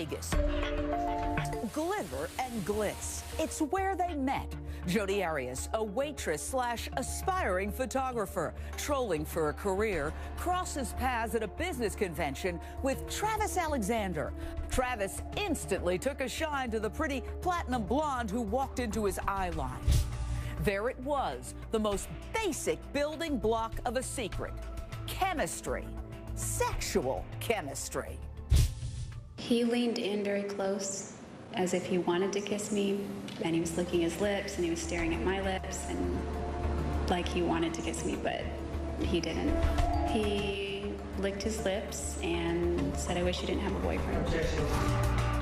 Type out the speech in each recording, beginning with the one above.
Vegas. Glitter and glitz. It's where they met. Jodi Arias, a waitress slash aspiring photographer, trolling for a career, crosses paths at a business convention with Travis Alexander. Travis instantly took a shine to the pretty platinum blonde who walked into his eye line. There it was, the most basic building block of a secret. Chemistry. Sexual chemistry. He leaned in very close, as if he wanted to kiss me, and he was licking his lips, and he was staring at my lips, and like he wanted to kiss me, but he didn't. He licked his lips and said, "I wish you didn't have a boyfriend."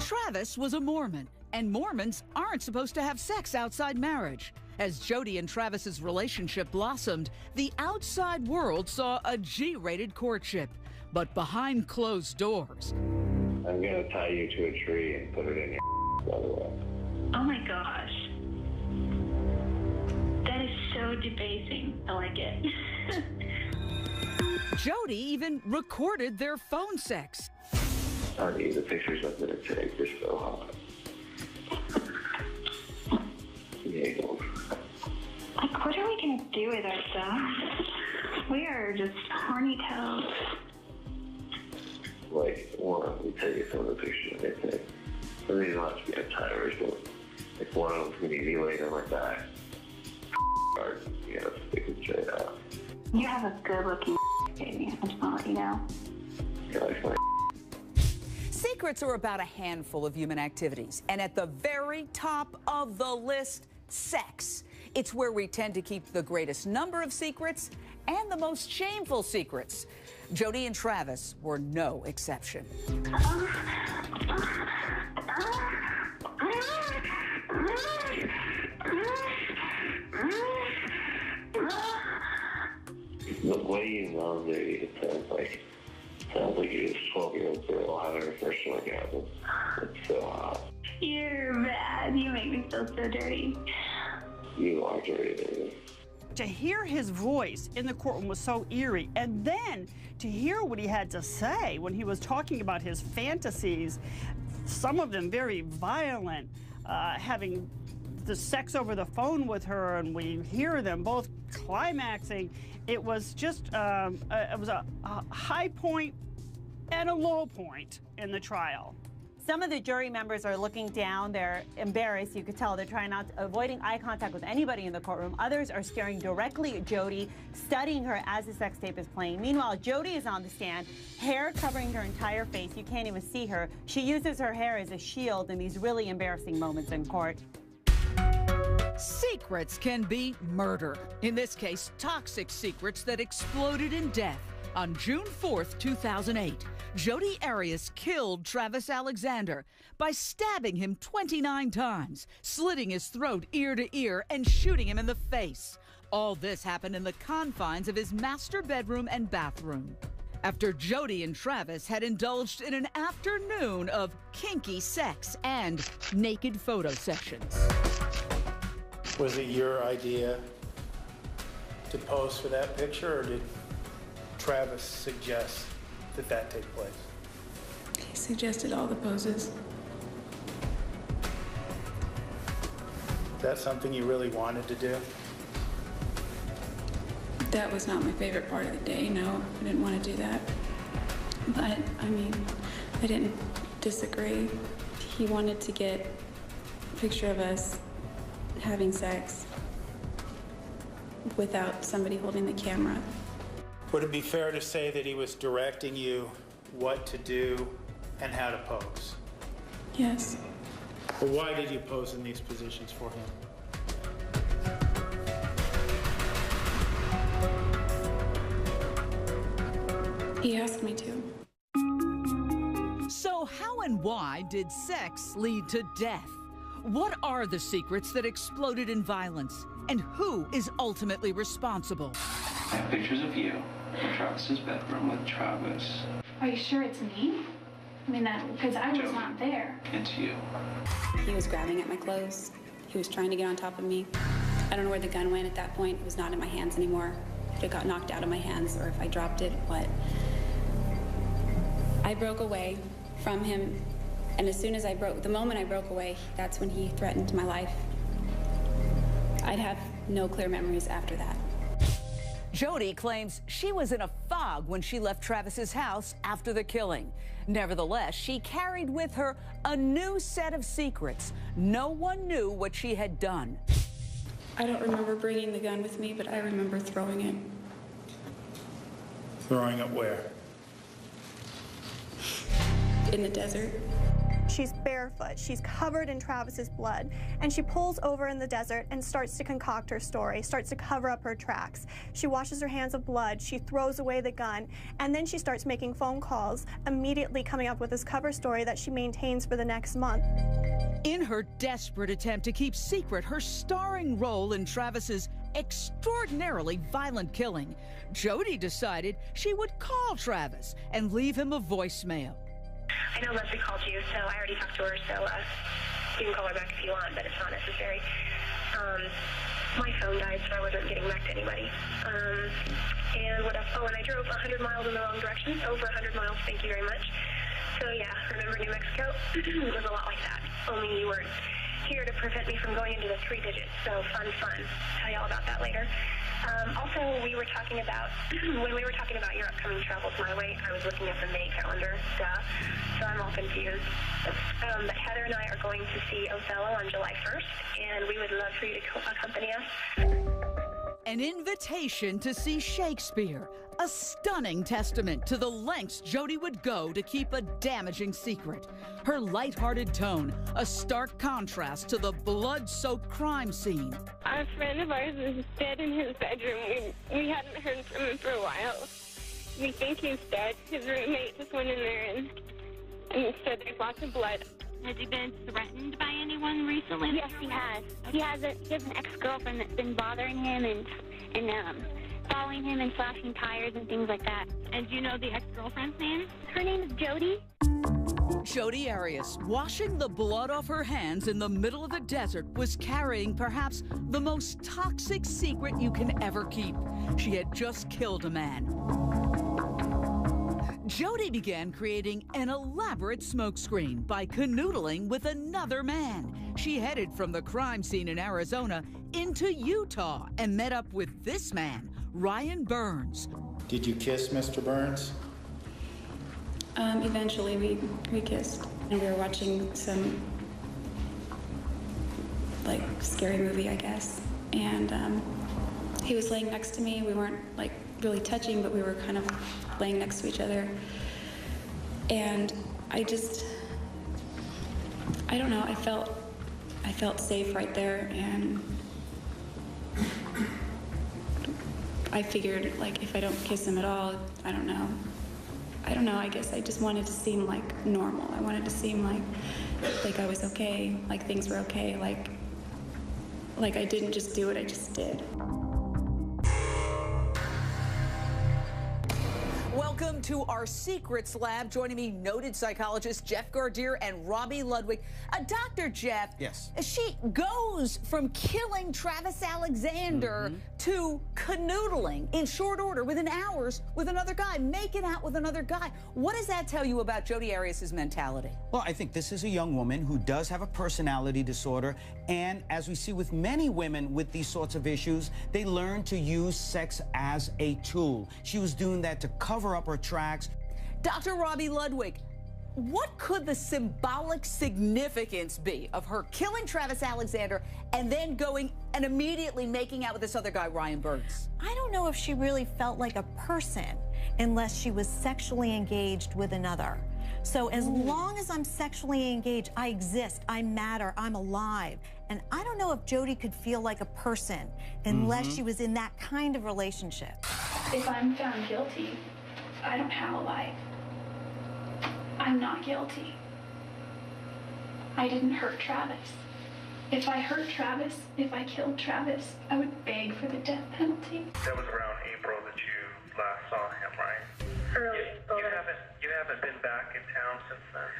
Travis was a Mormon, and Mormons aren't supposed to have sex outside marriage. As Jodi and Travis's relationship blossomed, the outside world saw a G-rated courtship. But behind closed doors, I'm going to tie you to a tree and put it in your by the way. Oh my gosh. That is so debasing. I like it. Jodi even recorded their phone sex. Honey, the pictures I'm going to take are so hot. Giggles. Like, what are we going to do with ourselves? We are just horny toads. Like, one, we take some of the pictures they take. I mean, not to be a tyrant, but like one of them's going to be laying on my back. Hard, you know, stick it straight out. You have a good-looking baby. I just want to let you know. You like my Secrets are about a handful of human activities, and at the very top of the list, sex. It's where we tend to keep the greatest number of secrets and the most shameful secrets. Jodi and Travis were no exception. The way you love it, it sounds like you're this 12-year-old girl having her first orgasm. It's so hot. You're bad. You make me feel so dirty. You are dirty, baby. To hear his voice in the courtroom was so eerie, and then to hear what he had to say when he was talking about his fantasies, some of them very violent, having the sex over the phone with her, and we hear them both climaxing. It was just, it was a high point and a low point in the trial. Some of the jury members are looking down. They're embarrassed. You could tell they're trying not to, avoiding eye contact with anybody in the courtroom. Others are staring directly at Jodi, studying her as the sex tape is playing. Meanwhile, Jodi is on the stand, hair covering her entire face. You can't even see her. She uses her hair as a shield in these really embarrassing moments in court. Secrets can be murder. In this case, toxic secrets that exploded in death. On June 4th, 2008, Jodi Arias killed Travis Alexander by stabbing him 29 times, slitting his throat ear to ear, and shooting him in the face. All this happened in the confines of his master bedroom and bathroom. After Jodi and Travis had indulged in an afternoon of kinky sex and naked photo sessions. Was it your idea to pose for that picture, or did Travis suggest that that take place? He suggested all the poses. Is that something you really wanted to do? That was not my favorite part of the day, no. I didn't want to do that. But, I mean, I didn't disagree. He wanted to get a picture of us having sex without somebody holding the camera. Would it be fair to say that he was directing you what to do and how to pose? Yes. But why did you pose in these positions for him? He asked me to. So how and why did sex lead to death? What are the secrets that exploded in violence? And who is ultimately responsible? I have pictures of you in Travis's bedroom with Travis. Are you sure it's me? I mean, because I was not there. It's you. He was grabbing at my clothes. He was trying to get on top of me. I don't know where the gun went at that point. It was not in my hands anymore. If it got knocked out of my hands or if I dropped it, what? I broke away from him And as soon as the moment I broke away, that's when he threatened my life. I'd have no clear memories after that. Jodi claims she was in a fog when she left Travis's house after the killing. Nevertheless, she carried with her a new set of secrets. No one knew what she had done. I don't remember bringing the gun with me, but I remember throwing it. Throwing it where? In the desert. She's barefoot, she's covered in Travis's blood, and she pulls over in the desert and starts to concoct her story, starts to cover up her tracks. She washes her hands of blood, she throws away the gun, and then she starts making phone calls, immediately coming up with this cover story that she maintains for the next month. In her desperate attempt to keep secret her starring role in Travis's extraordinarily violent killing, Jodi decided she would call Travis and leave him a voicemail. I know Leslie called you, so I already talked to her, so you can call her back if you want, but it's not necessary. My phone died, so I wasn't getting back to anybody. And what else? Oh, and I drove 100 miles in the wrong direction, over 100 miles, thank you very much. So yeah, remember New Mexico? It was a lot like that, only you weren't here to prevent me from going into the 3 digits, so fun. Tell you all about that later. Also, we were talking about, when we were talking about your upcoming travels my way, I was looking at the May calendar, so I'm all confused. But Heather and I are going to see Othello on July 1st, and we would love for you to accompany us. An invitation to see Shakespeare, a stunning testament to the lengths Jodi would go to keep a damaging secret. Her lighthearted tone, a stark contrast to the blood-soaked crime scene. A friend of ours is dead in his bedroom. We hadn't heard from him for a while. We think he's dead. His roommate just went in there and said there's lots of blood. Has he been threatened by anyone recently? Yes, he has. Okay. He has an ex-girlfriend that's been bothering him and following him and slashing tires and things like that. And do you know the ex-girlfriend's name? Her name is Jodi. Jodi Arias, washing the blood off her hands in the middle of the desert, was carrying perhaps the most toxic secret you can ever keep. She had just killed a man. Jodi began creating an elaborate smokescreen by canoodling with another man. She headed from the crime scene in Arizona into Utah and met up with this man, Ryan Burns. Did you kiss Mr. Burns? Eventually we kissed, and we were watching some scary movie, I guess. And he was laying next to me. We weren't really touching, but we were kind of laying next to each other. And I don't know, I felt safe right there, and I figured if I don't kiss him at all, I don't know, I guess I just wanted to seem normal. I wanted to seem like I was okay, things were okay, like I didn't just do it, I just did. Welcome to our Secrets Lab. Joining me, noted psychologist Jeff Gardier and Robbie Ludwig. Dr. Jeff, yes. She goes from killing Travis Alexander to canoodling in short order, within hours, with another guy, making out with another guy. What does that tell you about Jodi Arias' mentality? Well, I think this is a young woman who does have a personality disorder, and as we see with many women with these sorts of issues, they learn to use sex as a tool. She was doing that to cover up her tracks. Dr. Robbie Ludwig, what could the symbolic significance be of her killing Travis Alexander and then going and immediately making out with this other guy, Ryan Burns? I don't know if she really felt like a person unless she was sexually engaged with another. So as long as I'm sexually engaged, I exist, I matter, I'm alive. And I don't know if Jodi could feel like a person unless she was in that kind of relationship. If I'm found guilty, I don't have a life. I'm not guilty. I didn't hurt Travis. If I hurt Travis, if I killed Travis, I would beg for the death penalty. That was around April that you last saw him, right? Early. You haven't been back in town since then?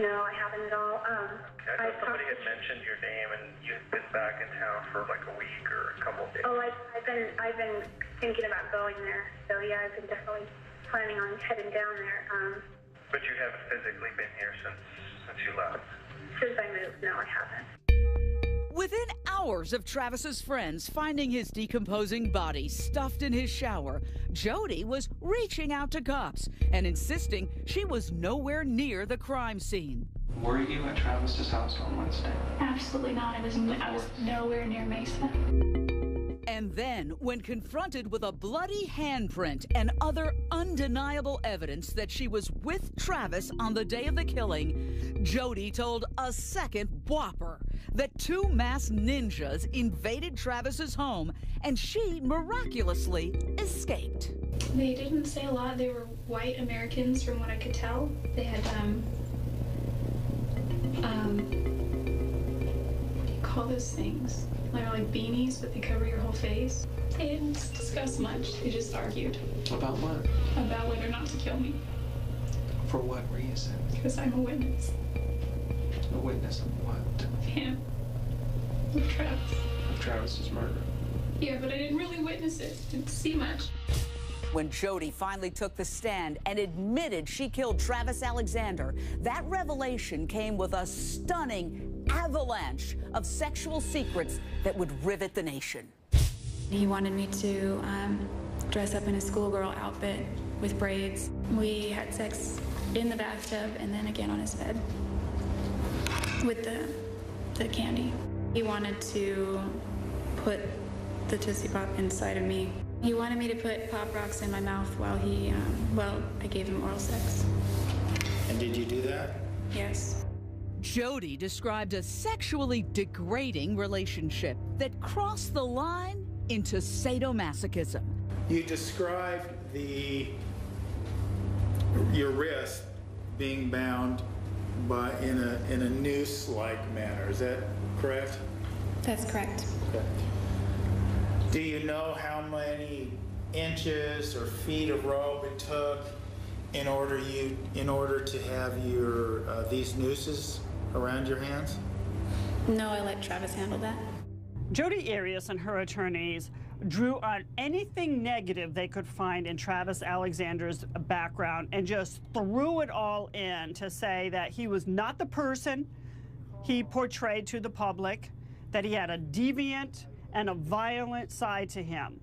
No, I haven't at all. I thought somebody had mentioned your name and you've been back in town for a week or a couple of days. Oh, I've been thinking about going there. So yeah, I've been definitely planning on heading down there. But you haven't physically been here since since you left? Since I moved, no, I haven't. Within hours of Travis's friends finding his decomposing body stuffed in his shower, Jodi was reaching out to cops and insisting she was nowhere near the crime scene. Were you at Travis's house on Wednesday? Absolutely not. I was nowhere near Mesa. And then, when confronted with a bloody handprint and other undeniable evidence that she was with Travis on the day of the killing, Jodi told a second whopper that two masked ninjas invaded Travis's home and she miraculously escaped. They didn't say a lot. They were white Americans from what I could tell. They had, what do you call those things? They're like beanies, but they cover your whole face. They didn't discuss much. They just argued. About what? About whether or not to kill me. For what reason? Because I'm a witness. A witness of what? Of him. Of Travis. Of Travis's murder. Yeah, but I didn't really witness it. Didn't see much. When Jodi finally took the stand and admitted she killed Travis Alexander, that revelation came with a stunning avalanche of sexual secrets that would rivet the nation. He wanted me to dress up in a schoolgirl outfit with braids. We had sex in the bathtub and then again on his bed with the candy. He wanted to put the Tootsie Pop inside of me. He wanted me to put Pop Rocks in my mouth while I gave him oral sex. And did you do that? Yes. Jodi described a sexually degrading relationship that crossed the line into sadomasochism. You described your wrist being bound in a noose-like manner. Is that correct? That's correct. Okay. Do you know how many inches or feet of rope it took in order to have these nooses around your hands? No, I let Travis handle that. Jodi Arias and her attorneys drew on anything negative they could find in Travis Alexander's background and just threw it all in to say that he was not the person he portrayed to the public, that he had a deviant and a violent side to him.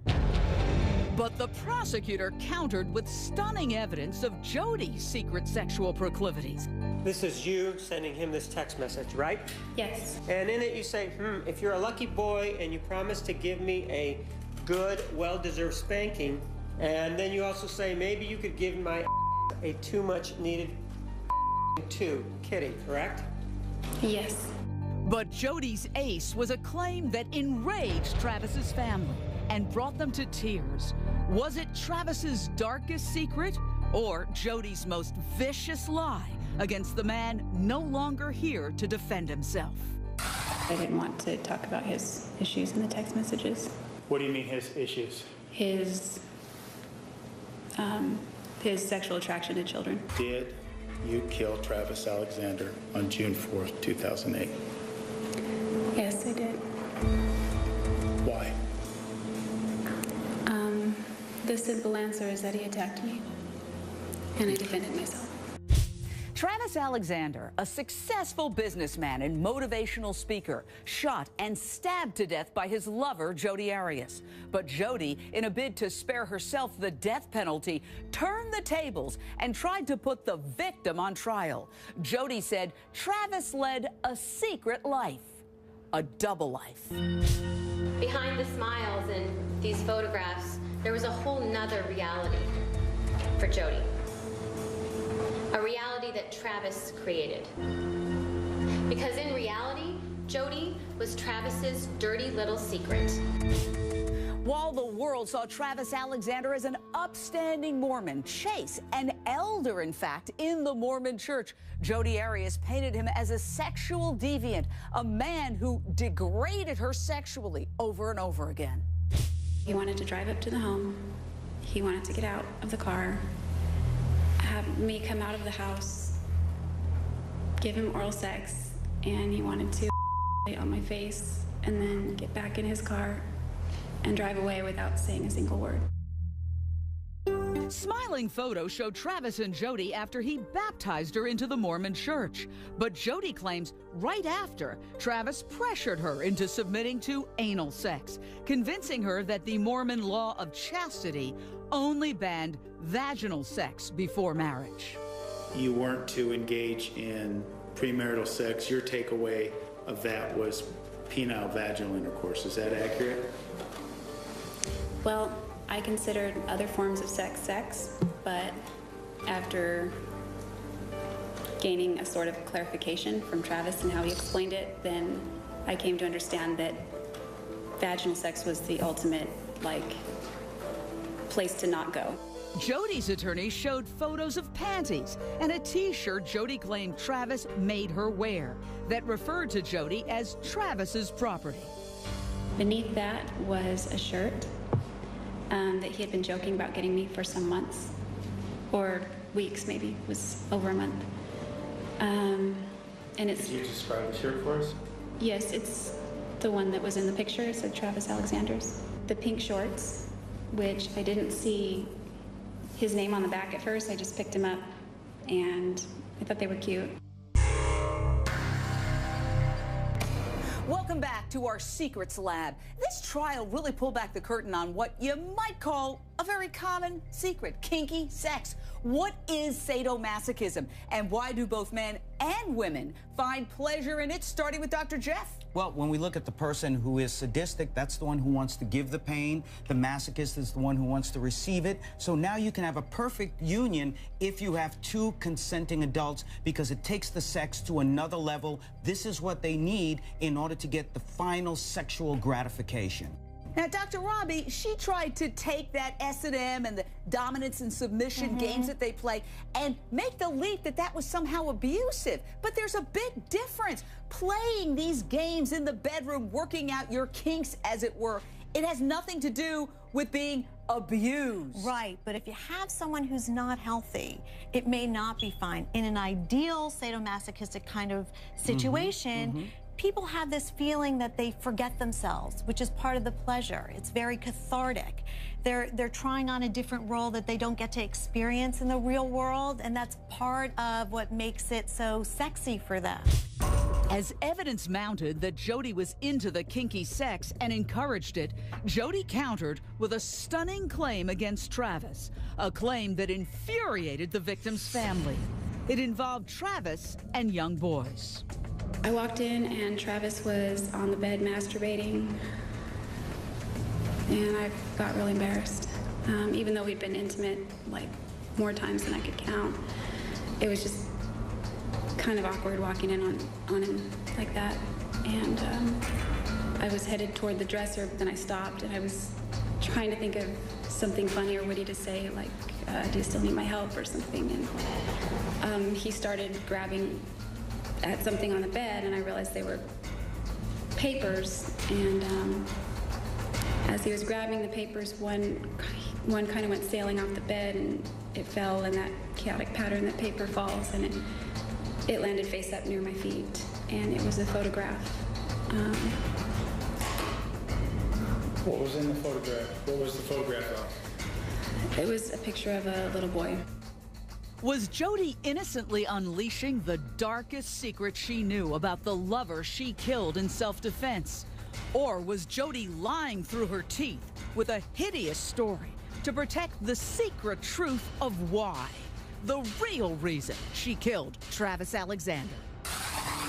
But the prosecutor countered with stunning evidence of Jodi's secret sexual proclivities. This is you sending him this text message, right? Yes. And in it you say, if you're a lucky boy and you promise to give me a good, well-deserved spanking, and then you also say, maybe you could give my a too much needed too. Kitty, correct? Yes. But Jodi's ace was a claim that enraged Travis's family and brought them to tears. Was it Travis's darkest secret or Jodi's most vicious lie against the man no longer here to defend himself? I didn't want to talk about his issues in the text messages. What do you mean his issues? His sexual attraction to children. Did you kill Travis Alexander on June 4th, 2008? Yes, I did. Why? The simple answer is that he attacked me, and I defended myself. Travis Alexander, a successful businessman and motivational speaker, shot and stabbed to death by his lover, Jodi Arias. But Jodi, in a bid to spare herself the death penalty, turned the tables and tried to put the victim on trial. Jodi said Travis led a secret life, a double life. Behind the smiles in these photographs, there was a whole nother reality for Jodi. A reality that Travis created. Because in reality, Jodi was Travis's dirty little secret. While the world saw Travis Alexander as an upstanding Mormon, Chase, an elder, in fact, in the Mormon church, Jodi Arias painted him as a sexual deviant, a man who degraded her sexually over and over again. He wanted to drive up to the home. He wanted to get out of the car, have me come out of the house, give him oral sex, and he wanted to on my face and then get back in his car and drive away without saying a single word. Smiling photos show Travis and Jodi after he baptized her into the Mormon church. But Jodi claims right after, Travis pressured her into submitting to anal sex, convincing her that the Mormon law of chastity only banned vaginal sex before marriage. You weren't to engage in premarital sex. Your takeaway of that was penile vaginal intercourse. Is that accurate? Well, I considered other forms of sex, but after gaining a sort of clarification from Travis and how he explained it, then I came to understand that vaginal sex was the ultimate, place to not go. Jodi's attorney showed photos of panties and a t-shirt Jodi claimed Travis made her wear that referred to Jodi as Travis's property. Beneath that was a shirt that he had been joking about getting me for some months, or weeks maybe, it was over a month. And it's... Could you describe the shirt for us? Yes, it's the one that was in the picture. It said Travis Alexander's. The pink shorts, which I didn't see his name on the back at first. I just picked him up and I thought they were cute. Welcome back to our Secrets Lab. This trial really pulled back the curtain on what you might call a very common secret, kinky sex. What is sadomasochism, and why do both men and women find pleasure in it? Starting with Dr. Jeff. Well, when we look at the person who is sadistic, that's the one who wants to give the pain. The masochist is the one who wants to receive it. So now you can have a perfect union if you have two consenting adults, because it takes the sex to another level. This is what they need in order to get the final sexual gratification. Now, Dr. Robbie, she tried to take that S&M and the dominance and submission games that they play and make the leap that that was somehow abusive. But there's a big difference. Playing these games in the bedroom, working out your kinks, as it were, it has nothing to do with being abused. Right, but if you have someone who's not healthy, it may not be fine. In an ideal sadomasochistic kind of situation, people have this feeling that they forget themselves, which is part of the pleasure. It's very cathartic. They're trying on a different role that they don't get to experience in the real world, and that's part of what makes it so sexy for them. As evidence mounted that Jodi was into the kinky sex and encouraged it, Jodi countered with a stunning claim against Travis, a claim that infuriated the victim's family. It involved Travis and young boys. I walked in and Travis was on the bed masturbating, and I got really embarrassed. Even though we'd been intimate more times than I could count, it was just kind of awkward walking in on him like that. And I was headed toward the dresser, but then I stopped and I was trying to think of something funny or witty to say, like, do you still need my help or something? And he started grabbing at something on the bed, and I realized they were papers. And as he was grabbing the papers, one kind of went sailing off the bed, and it fell in that chaotic pattern that paper falls, and it landed face up near my feet, and it was a photograph. What was in the photograph? What was the photograph of? It was a picture of a little boy. Was Jodi innocently unleashing the darkest secret she knew about the lover she killed in self-defense? Or was Jodi lying through her teeth with a hideous story to protect the secret truth of why? The real reason she killed Travis Alexander.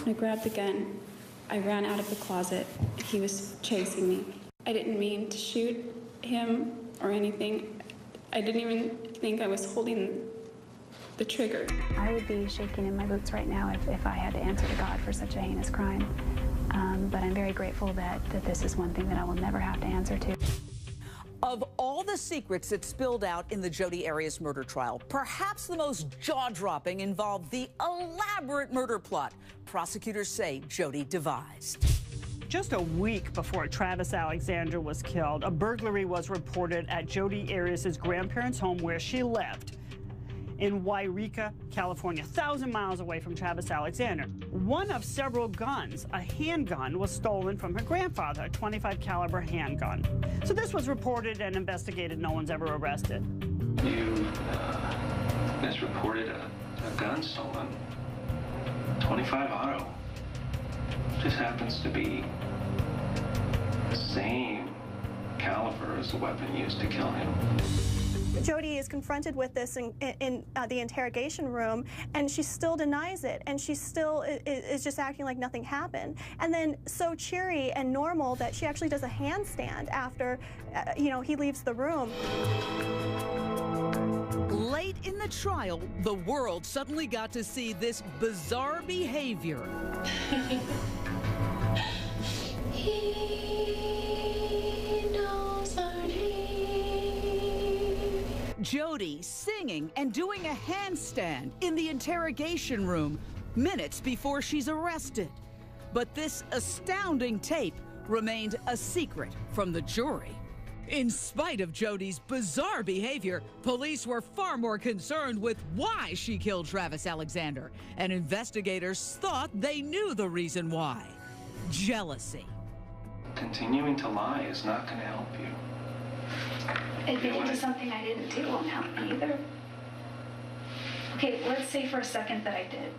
I grabbed the gun. I ran out of the closet. He was chasing me. I didn't mean to shoot him or anything. I didn't even think I was holding the trigger. I would be shaking in my boots right now if I had to answer to God for such a heinous crime. But I'm very grateful that this is one thing that I will never have to answer to. Of all the secrets that spilled out in the Jodi Arias murder trial, perhaps the most jaw-dropping involved the elaborate murder plot prosecutors say Jodi devised. Just a week before Travis Alexander was killed, a burglary was reported at Jodi Arias' grandparents' home where she lived in Wairika, California, 1,000 miles away from Travis Alexander. One of several guns, a handgun, was stolen from her grandfather, a .25 caliber handgun. So this was reported and investigated. No one's ever arrested. You There's reported a gun stolen. 25 auto. Just happens to be the same caliber as the weapon used to kill him. Jodi is confronted with this in the interrogation room, and she still denies it, and she still is just acting like nothing happened. And then so cheery and normal that she actually does a handstand after, he leaves the room. Late in the trial, the world suddenly got to see this bizarre behavior. Jodi singing and doing a handstand in the interrogation room minutes before she's arrested. But this astounding tape remained a secret from the jury. In spite of Jodi's bizarre behavior, police were far more concerned with why she killed Travis Alexander, and investigators thought they knew the reason why: jealousy. Continuing to lie is not going to help you. Admitting to something I didn't do won't help me either. Okay, let's say for a second that I did.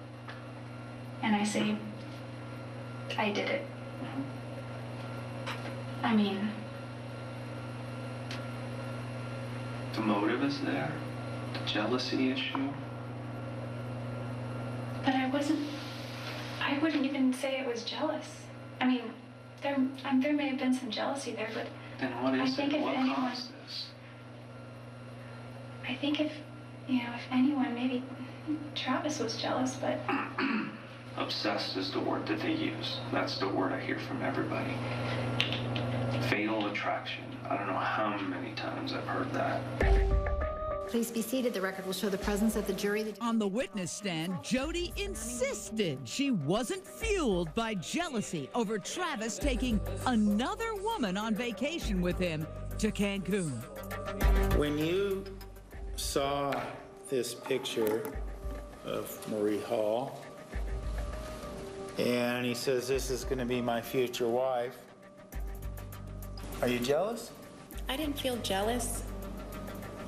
And I say, I did it. I mean... The motive is there. The jealousy issue. But I wouldn't even say I was jealous. I mean, there may have been some jealousy there, but... Then what is I think it? What anyone, caused this? I think if anyone, maybe Travis was jealous, but... Obsessed is the word that they use. That's the word I hear from everybody. Fatal attraction. I don't know how many times I've heard that. Please be seated. The record will show the presence of the jury. On the witness stand, Jodi insisted she wasn't fueled by jealousy over Travis taking another woman on vacation with him to Cancun. When you saw this picture of Marie Hall, and he says, "This is going to be my future wife," are you jealous? I didn't feel jealous.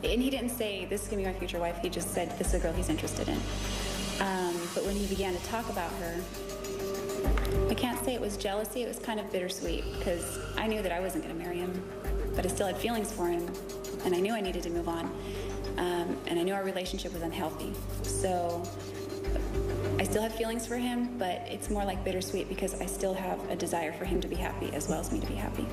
And he didn't say, "This is going to be my future wife." He just said, "This is a girl he's interested in." But when he began to talk about her, I can't say it was jealousy. It was kind of bittersweet because I knew that I wasn't going to marry him, but I still had feelings for him, and I knew I needed to move on. And I knew our relationship was unhealthy. So I still have feelings for him, but it's more like bittersweet because I still have a desire for him to be happy as well as me to be happy.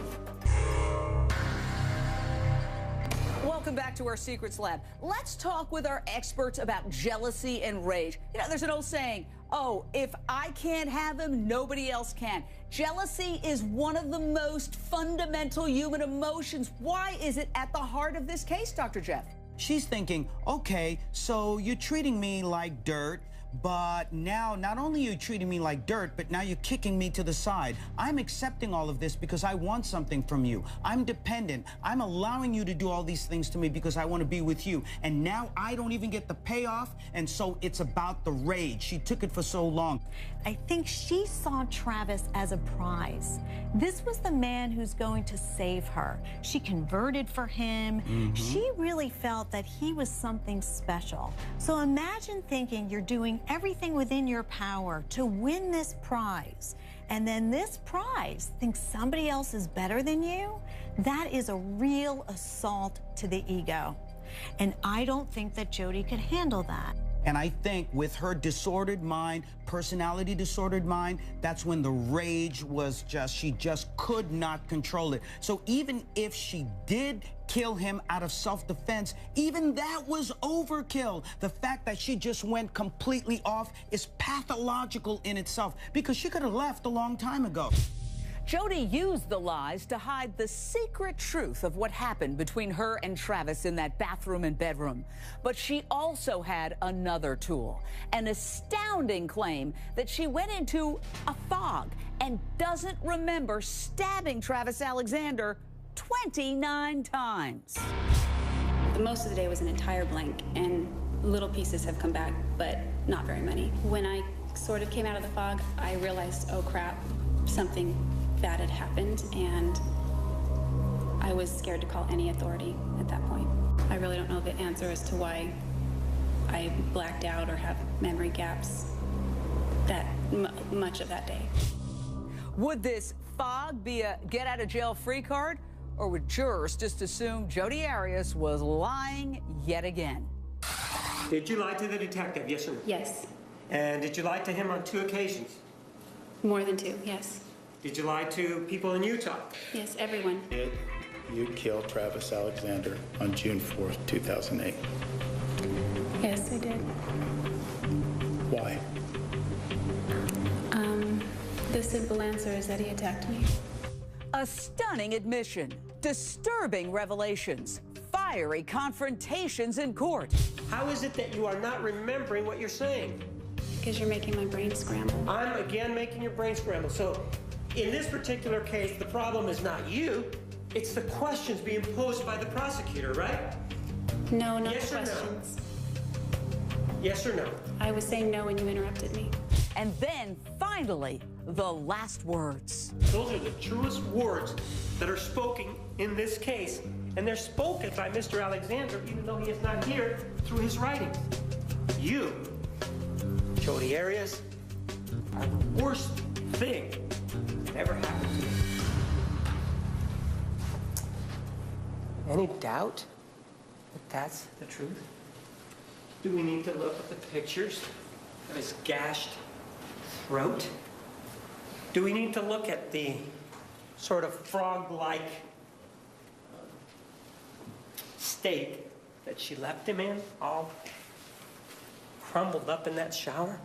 Welcome back to our Secrets Lab. Let's talk with our experts about jealousy and rage. There's an old saying, "Oh, if I can't have him, nobody else can." Jealousy is one of the most fundamental human emotions. Why is it at the heart of this case, Dr. Jeff? She's thinking, okay, so you're treating me like dirt, but now not only are you treating me like dirt, but now you're kicking me to the side. I'm accepting all of this because I want something from you. I'm dependent. I'm allowing you to do all these things to me because I want to be with you. And now I don't even get the payoff, and so it's about the rage. She took it for so long. I think she saw Travis as a prize. This was the man who's going to save her. She converted for him. She really felt that he was something special. So imagine thinking you're doing everything within your power to win this prize, and then this prize thinks somebody else is better than you. That is a real assault to the ego. And I don't think that Jodi could handle that. And I think with her disordered mind, personality disordered mind, that's when the rage was she just could not control it. So even if she did kill him out of self-defense, even that was overkill. The fact that she just went completely off is pathological in itself because she could have left a long time ago. Jodi used the lies to hide the secret truth of what happened between her and Travis in that bathroom and bedroom. But she also had another tool, an astounding claim that she went into a fog and doesn't remember stabbing Travis Alexander 29 times. Most of the day was an entire blank, and little pieces have come back, but not very many. When I sort of came out of the fog, I realized, oh crap, something bad had happened, and I was scared to call any authority at that point. I really don't know the answer as to why I blacked out or have memory gaps much of that day. Would this fog be a get-out-of-jail-free card? Or would jurors just assume Jodi Arias was lying yet again? Did you lie to the detective, yes or no? Yes. And did you lie to him on 2 occasions? More than 2, yes. Did you lie to people in Utah? Yes, everyone. You killed Travis Alexander on June 4th, 2008. Yes, I did. Why? The simple answer is that he attacked me. A stunning admission, disturbing revelations, fiery confrontations in court. How is it that you are not remembering what you're saying? Because you're making my brain scramble. I'm again making your brain scramble. So in this particular case, the problem is not you, it's the questions being posed by the prosecutor, right? No, not yes the or questions. No? Yes or no? I was saying no when you interrupted me. And then, finally, the last words. Those are the truest words that are spoken in this case, and they're spoken by Mr. Alexander, even though he is not here, through his writings. You, Jodi Arias, are the worst thing that ever happened to me. Any doubt that that's the truth? Do we need to look at the pictures of his gashed throat? Do we need to look at the sort of frog-like state that she left him in, all crumbled up in that shower?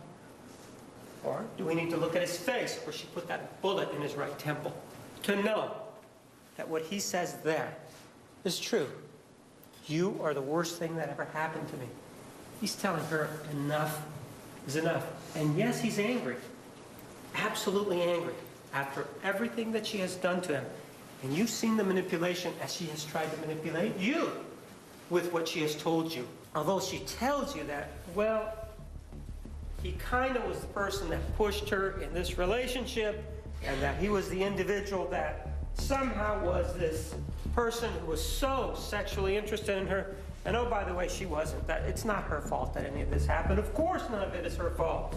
Or do we need to look at his face, where she put that bullet in his right temple, to know that what he says there is true? You are the worst thing that ever happened to me. He's telling her enough is enough. And yes, he's angry. Absolutely angry after everything that she has done to him. And you've seen the manipulation as she has tried to manipulate you with what she has told you. Although she tells you that, well, he kind of was the person that pushed her in this relationship, and that he was the individual that somehow was this person who was so sexually interested in her. And oh, by the way, she wasn't. That it's not her fault that any of this happened. Of course, none of it is her fault.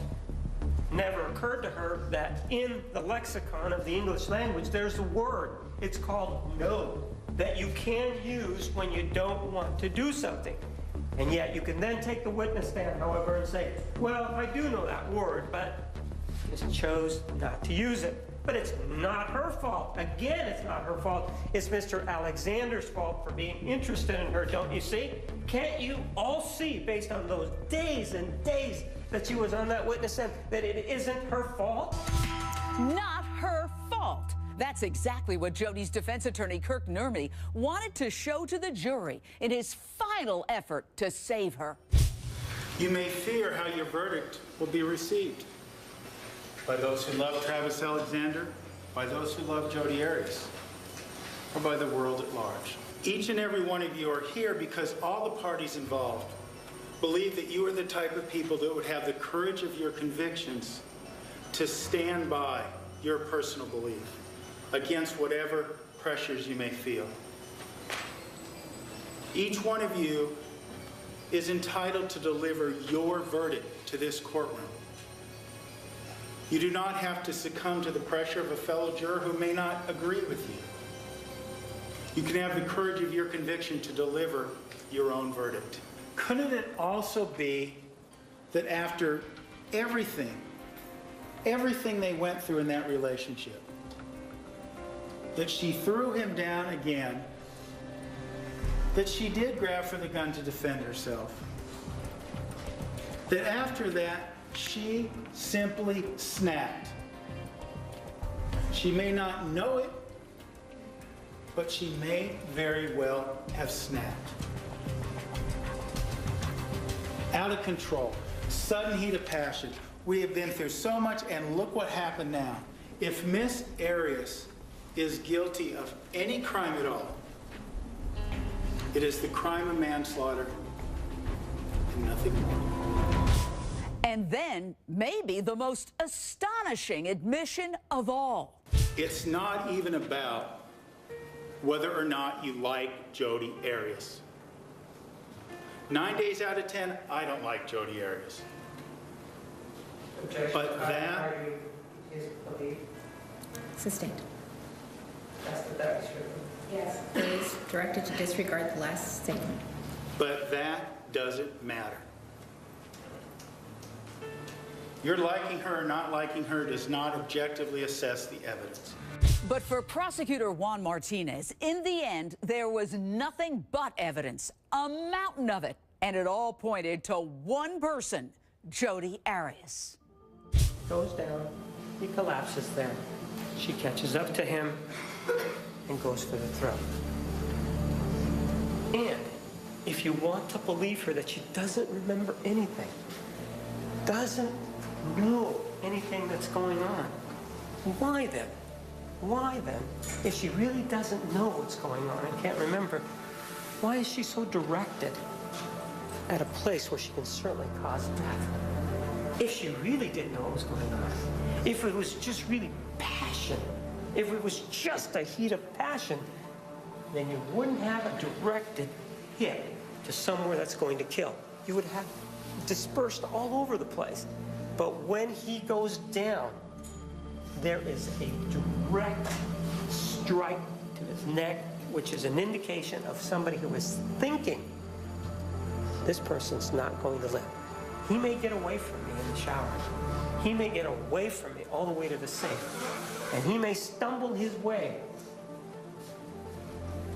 Never occurred to her that in the lexicon of the English language, there's a word. It's called no, that you can use when you don't want to do something. And yet you can then take the witness stand, however, and say, well, I do know that word, but just chose not to use it. But it's not her fault. Again, it's not her fault. It's Mr. Alexander's fault for being interested in her, don't you see? Can't you all see, based on those days and days that she was on that witness stand, that it isn't her fault? Not her fault. That's exactly what Jodi's defense attorney, Kirk Nurmi, wanted to show to the jury in his final effort to save her. You may fear how your verdict will be received. By those who love Travis Alexander, by those who love Jodi Arias, or by the world at large. Each and every one of you are here because all the parties involved believe that you are the type of people that would have the courage of your convictions to stand by your personal belief against whatever pressures you may feel. Each one of you is entitled to deliver your verdict to this courtroom. You do not have to succumb to the pressure of a fellow juror who may not agree with you. You can have the courage of your conviction to deliver your own verdict. Couldn't it also be that after everything they went through in that relationship, that she threw him down again, that she did grab for the gun to defend herself, that after that, she simply snapped. She may not know it, but she may very well have snapped. Out of control, sudden heat of passion. We have been through so much, and look what happened now. If Miss Arias is guilty of any crime at all, it is the crime of manslaughter and nothing more. And then, maybe the most astonishing admission of all. It's not even about whether or not you like Jodi Arias. 9 days out of 10, I don't like Jodi Arias. But that... Sustained. Yes. It is directed to disregard the last statement. But that doesn't matter. Your liking her or not liking her does not objectively assess the evidence. But for prosecutor Juan Martinez, in the end, there was nothing but evidence, a mountain of it, and it all pointed to one person, Jodi Arias. Goes down, he collapses there. She catches up to him and goes for the throat. And if you want to believe her that she doesn't remember anything, doesn't know anything that's going on, why then? Why then, if she really doesn't know what's going on and can't remember, why is she so directed at a place where she can certainly cause death? If she really didn't know what was going on, if it was just really passion, if it was just a heat of passion, then you wouldn't have a directed hit to somewhere that's going to kill. You would have dispersed all over the place. But when he goes down, there is a direct strike to his neck, which is an indication of somebody who is thinking, this person's not going to live. He may get away from me in the shower. He may get away from me all the way to the sink. And he may stumble his way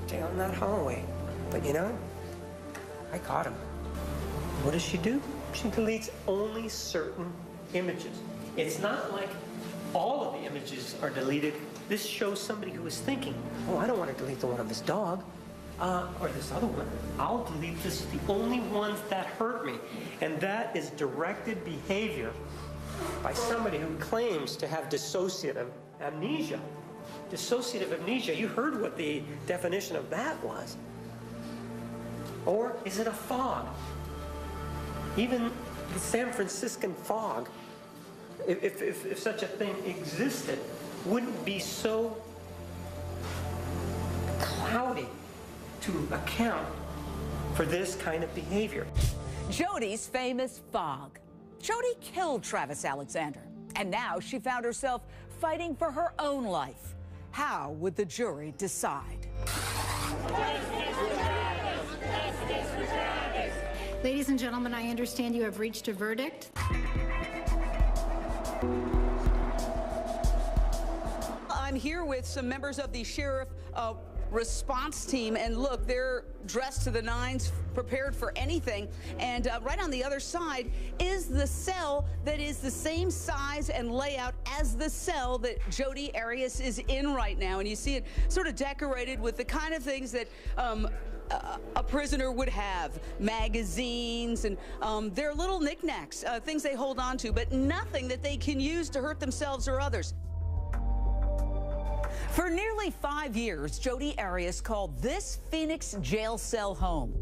down that hallway. But you know, I caught him. What does she do? She deletes only certain images. It's not like all of the images are deleted. This shows somebody who is thinking, oh, I don't want to delete the one of his dog, or this other one. I'll delete the only ones that hurt me. And that is directed behavior by somebody who claims to have dissociative amnesia. Dissociative amnesia, you heard what the definition of that was. Or is it a fog? Even the San Franciscan fog, if such a thing existed, wouldn't be so cloudy to account for this kind of behavior. Jodi's famous fog. Jodi killed Travis Alexander, and now she found herself fighting for her own life. How would the jury decide? Ladies and gentlemen, I understand you have reached a verdict. I'm here with some members of the sheriff response team, and look, they're dressed to the nines, prepared for anything. And right on the other side is the cell that is the same size and layout as the cell that Jodi Arias is in right now. And you see it sort of decorated with the kind of things that a prisoner would have, magazines and their little knickknacks, things they hold on to, but nothing that they can use to hurt themselves or others. For nearly 5 years, Jodi Arias called this Phoenix jail cell home.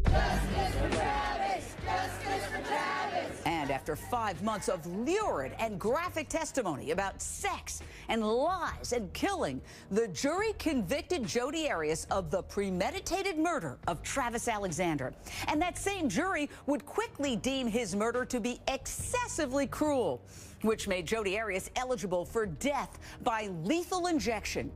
Justice for Travis! Justice for Travis! And after 5 months of lurid and graphic testimony about sex and lies and killing, the jury convicted Jodi Arias of the premeditated murder of Travis Alexander. And that same jury would quickly deem his murder to be excessively cruel, which made Jodi Arias eligible for death by lethal injection.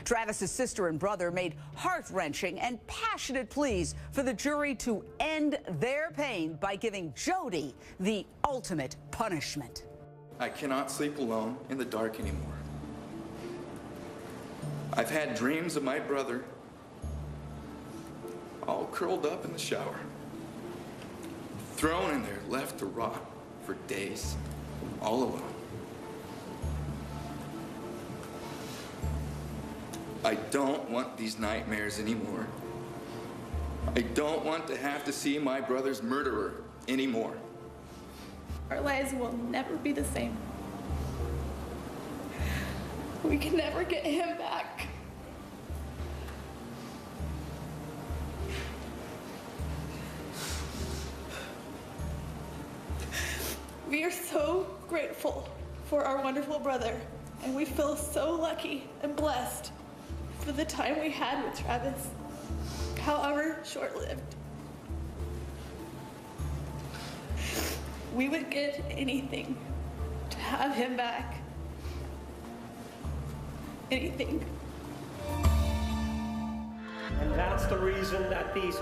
Travis's sister and brother made heart-wrenching and passionate pleas for the jury to end their pain by giving Jodi the ultimate punishment. I cannot sleep alone in the dark anymore. I've had dreams of my brother all curled up in the shower, thrown in there, left to rot for days, all alone. I don't want these nightmares anymore. I don't want to have to see my brother's murderer anymore. Our lives will never be the same. We can never get him back. We are so grateful for our wonderful brother, and we feel so lucky and blessed for the time we had with Travis. however short-lived. We would give anything to have him back. Anything. And that's the reason that these...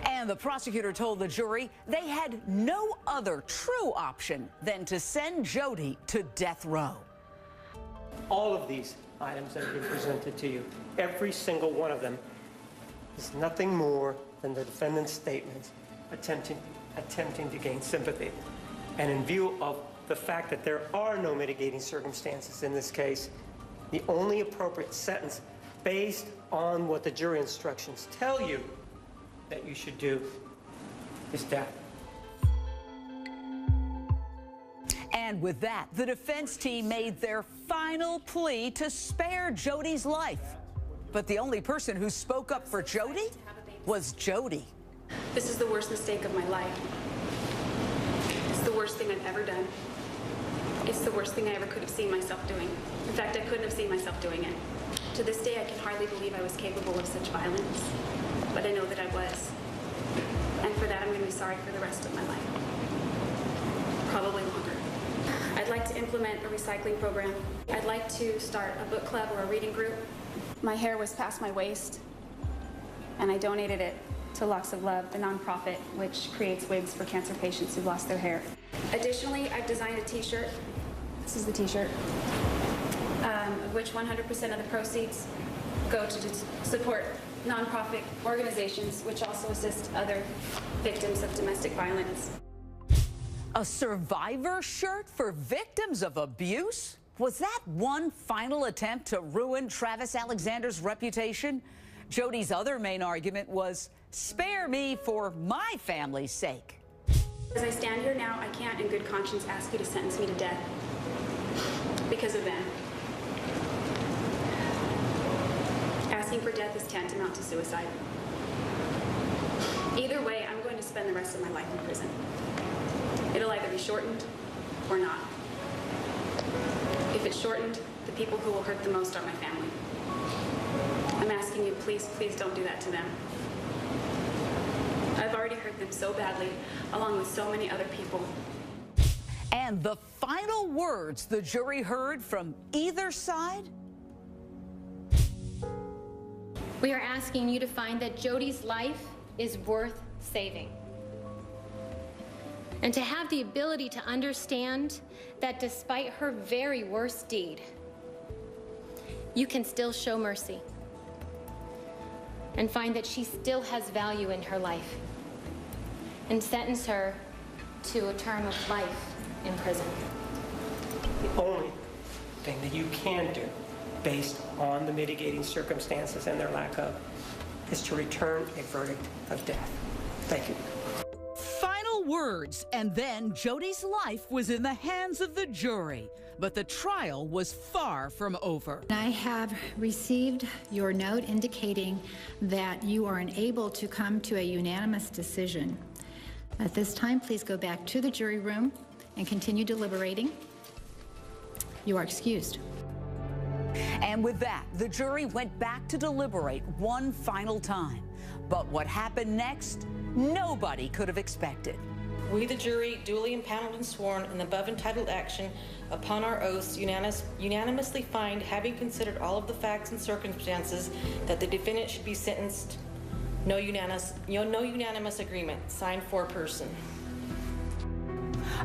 And the prosecutor told the jury they had no other true option than to send Jodi to death row. All of these items that have been presented to you, every single one of them, is nothing more than the defendant's statements attempting to gain sympathy. And in view of the fact that there are no mitigating circumstances in this case, the only appropriate sentence based on what the jury instructions tell you that you should do is death. And with that, the defense team made their final plea to spare Jodi's life. But the only person who spoke up for Jodi was Jodi. This is the worst mistake of my life. It's the worst thing I've ever done. It's the worst thing I ever could have seen myself doing. In fact, I couldn't have seen myself doing it. To this day, I can hardly believe I was capable of such violence. But I know that I was. And for that, I'm going to be sorry for the rest of my life. Probably longer. I'd like to implement a recycling program. I'd like to start a book club or a reading group. My hair was past my waist, and I donated it to Locks of Love, the nonprofit which creates wigs for cancer patients who've lost their hair. Additionally, I've designed a t-shirt. This is the t-shirt, of which 100% of the proceeds go to support nonprofit organizations which also assist other victims of domestic violence. A survivor shirt for victims of abuse? Was that one final attempt to ruin Travis Alexander's reputation? Jodi's other main argument was, spare me for my family's sake. As I stand here now, I can't in good conscience ask you to sentence me to death because of them. Asking for death is tantamount to suicide. Either way, I'm going to spend the rest of my life in prison. It'll either be shortened or not. If it's shortened, the people who will hurt the most are my family. I'm asking you, please, please don't do that to them. I've already hurt them so badly, along with so many other people. And the final words the jury heard from either side? We are asking you to find that Jodi's life is worth saving. And to have the ability to understand that despite her very worst deed, you can still show mercy and find that she still has value in her life and sentence her to a term of life in prison. The only thing that you can do, based on the mitigating circumstances and their lack of, is to return a verdict of death. Thank you. Final words, and then Jodi's life was in the hands of the jury. But the trial was far from over. I have received your note indicating that you are unable to come to a unanimous decision. At this time, please go back to the jury room and continue deliberating. You are excused. And with that, the jury went back to deliberate one final time. But what happened next, nobody could have expected. We, the jury, duly impaneled and sworn in the above entitled action upon our oaths, unanimously find, having considered all of the facts and circumstances, that the defendant should be sentenced. No unanimous agreement. Signed, foreperson.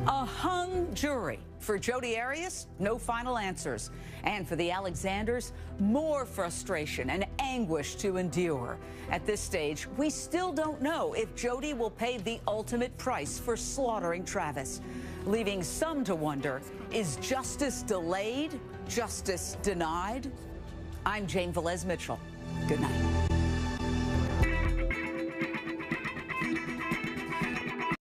A hung jury. For Jodi Arias, no final answers. And for the Alexanders, more frustration and anguish to endure. At this stage, we still don't know if Jodi will pay the ultimate price for slaughtering Travis, leaving some to wonder, is justice delayed? Justice denied? I'm Jane Velez Mitchell. Good night.